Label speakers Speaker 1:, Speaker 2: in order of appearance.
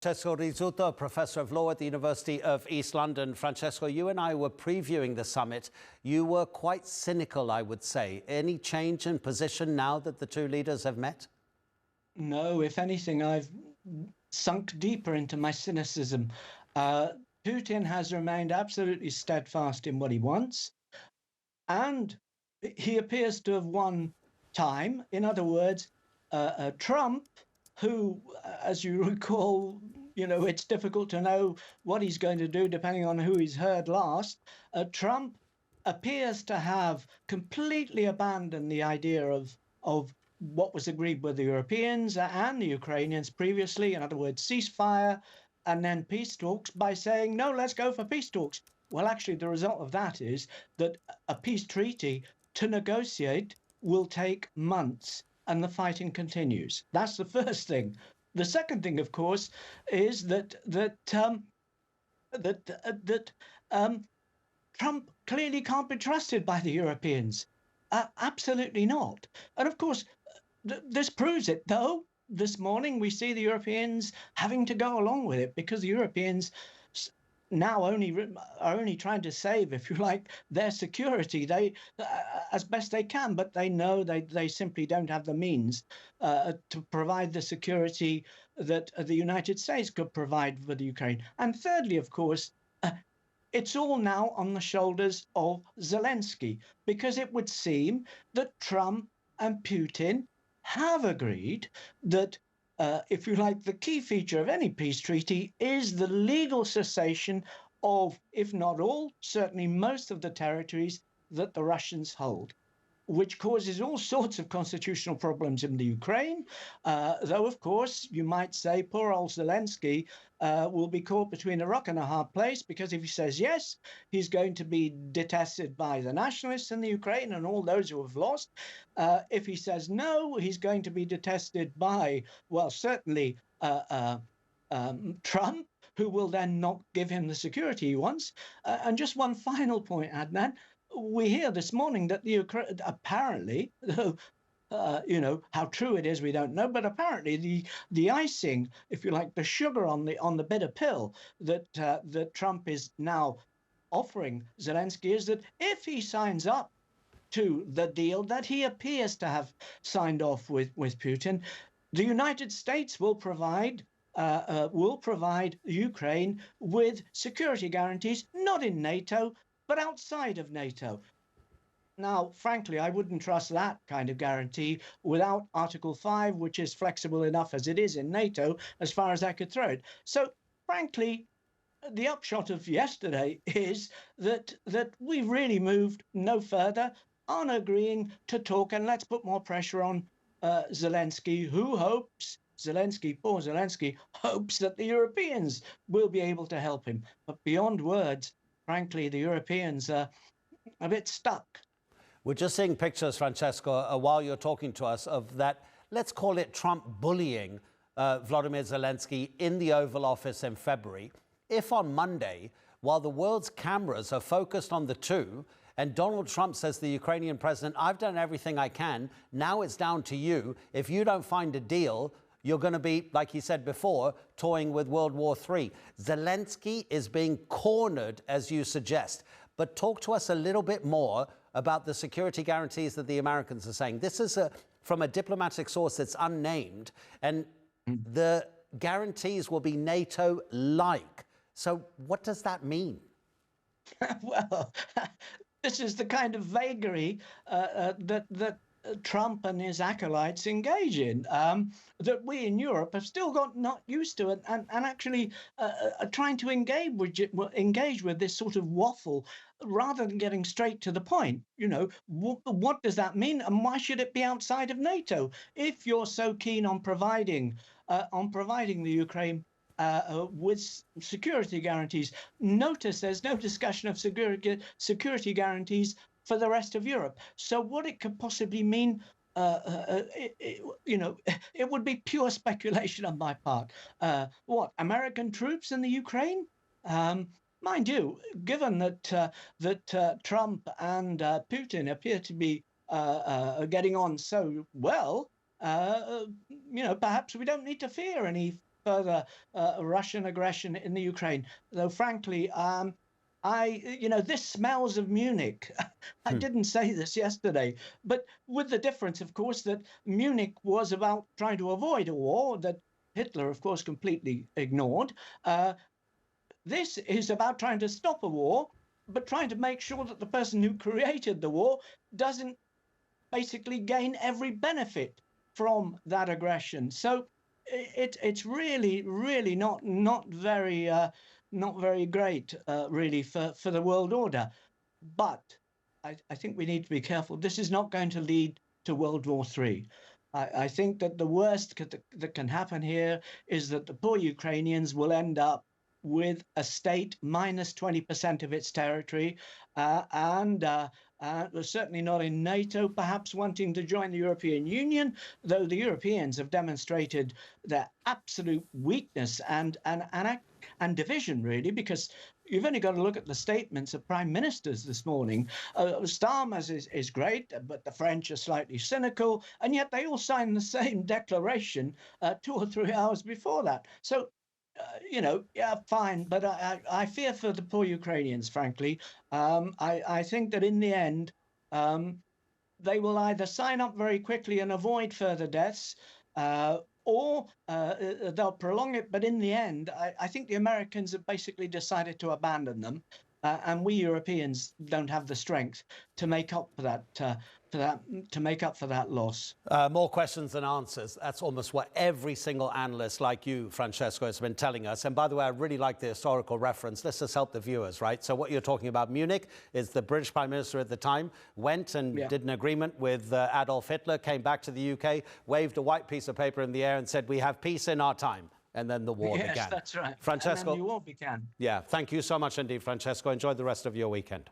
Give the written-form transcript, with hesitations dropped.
Speaker 1: Francesco Rizzuto, Professor of Law at the University of East London. Francesco, you and I were previewing the summit. You were quite cynical, I would say. Any change in position now that the two leaders have met?
Speaker 2: No, if anything, I've sunk deeper into my cynicism. Putin has remained absolutely steadfast in what he wants, and he appears to have won time. In other words, Trump, who, as you recall, it's difficult to know what he's going to do depending on who he's heard last. Trump appears to have completely abandoned the idea of what was agreed with the Europeans and the Ukrainians previously. In other words, ceasefire and then peace talks, by saying, no, let's go for peace talks. Well, actually, the result of that is that a peace treaty to negotiate will take months and the fighting continues. That's the first thing. The second thing, of course, is that Trump clearly can't be trusted by the Europeans. Absolutely not. And of course, this proves it, though. This morning, we see the Europeans having to go along with it because the Europeans now are only trying to save, if you like, their security. They, as best they can, but they know they simply don't have the means to provide the security that the United States could provide for the Ukraine. And thirdly, of course, it's all now on the shoulders of Zelenskyy, because it would seem that Trump and Putin have agreed that, if you like, the key feature of any peace treaty is the legal cessation of, if not all, certainly most of the territories that the Russians hold, which causes all sorts of constitutional problems in the Ukraine, though, of course, you might say poor old Zelenskyy will be caught between a rock and a hard place, because if he says yes, he's going to be detested by the nationalists in the Ukraine and all those who have lost. If he says no, he's going to be detested by, well, certainly Trump, who will then not give him the security he wants. And just one final point, Adnan. We hear this morning that the Ukraine apparently, how true it is, we don't know, but apparently the icing, if you like, the sugar on the bitter pill that Trump is now offering Zelenskyy is that if he signs up to the deal that he appears to have signed off with Putin, the United States will provide Ukraine with security guarantees, not in NATO, but outside of NATO. Now, frankly, I wouldn't trust that kind of guarantee without Article 5, which is flexible enough as it is in NATO, as far as I could throw it. So, frankly, the upshot of yesterday is that we really moved no further on agreeing to talk, and let's put more pressure on Zelenskyy, who hopes, poor Zelenskyy, hopes that the Europeans will be able to help him. But beyond words, frankly, the Europeans are a bit stuck.
Speaker 1: We're just seeing pictures, Francesco, while you're talking to us, of that, let's call it Trump bullying Volodymyr Zelenskyy in the Oval Office in February. If on Monday, while the world's cameras are focused on the two, and Donald Trump says to the Ukrainian president, I've done everything I can, now it's down to you. If you don't find a deal, you're going to be, like he said before, toying with World War III. Zelenskyy is being cornered, as you suggest. But talk to us a little bit more about the security guarantees that the Americans are saying. This is from a diplomatic source that's unnamed, and the guarantees will be NATO-like. So what does that mean?
Speaker 2: Well, this is the kind of vagary that Trump and his acolytes engage in, that we in Europe have still got not used to it, and actually are trying to engage with this sort of waffle rather than getting straight to the point. What does that mean, and why should it be outside of NATO? If you're so keen on providing the Ukraine with security guarantees, notice there's no discussion of security guarantees for the rest of Europe. So what it could possibly mean, it would be pure speculation on my part. What, American troops in the Ukraine? Mind you, given that Trump and Putin appear to be getting on so well, perhaps we don't need to fear any further Russian aggression in the Ukraine. Though, frankly, this smells of Munich. I didn't say this yesterday, but with the difference, of course, that Munich was about trying to avoid a war that Hitler, of course, completely ignored. This is about trying to stop a war, but trying to make sure that the person who created the war doesn't basically gain every benefit from that aggression. So it's really not very great, really, for the world order. But I think we need to be careful. This is not going to lead to World War III. I think that the worst that can happen here is that the poor Ukrainians will end up with a state minus 20% of its territory, and certainly not in NATO, perhaps wanting to join the European Union, though the Europeans have demonstrated their absolute weakness and division, really, because you've only got to look at the statements of prime ministers this morning. Starmer's is great, but the French are slightly cynical, and yet they all signed the same declaration 2 or 3 hours before that. So, yeah, fine, but I fear for the poor Ukrainians, frankly. I think that in the end, they will either sign up very quickly and avoid further deaths, or they'll prolong it. But in the end, I think the Americans have basically decided to abandon them, and we Europeans don't have the strength to make up for that loss.
Speaker 1: More questions than answers. That's almost what every single analyst like you, Francesco, has been telling us. And by the way, I really like the historical reference. Let's just help the viewers, right? So what you're talking about, Munich, is the British Prime Minister at the time went and did an agreement with Adolf Hitler, came back to the UK, waved a white piece of paper in the air and said, "We have peace in our time." And then the war began.
Speaker 2: Yes, that's right.
Speaker 1: Francesco,
Speaker 2: and then the war began.
Speaker 1: Yeah, thank you so much indeed, Francesco. Enjoy the rest of your weekend.